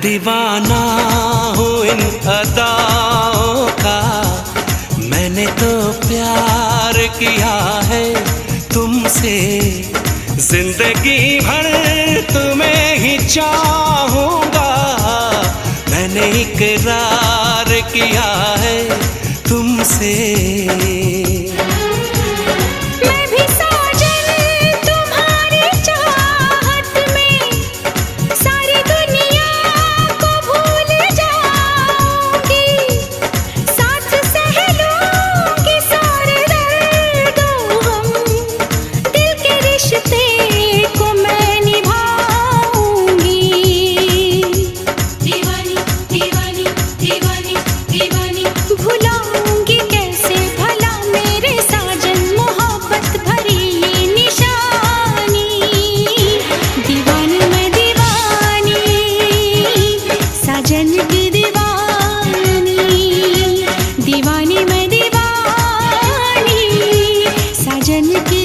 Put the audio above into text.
दीवाना हूँ इन अदाओं का, मैंने तो प्यार किया है तुमसे, जिंदगी भर तुम्हें ही चाहूँगा, मैंने इकरार किया है तुमसे। दीवानी मैं दीवानी, साजन की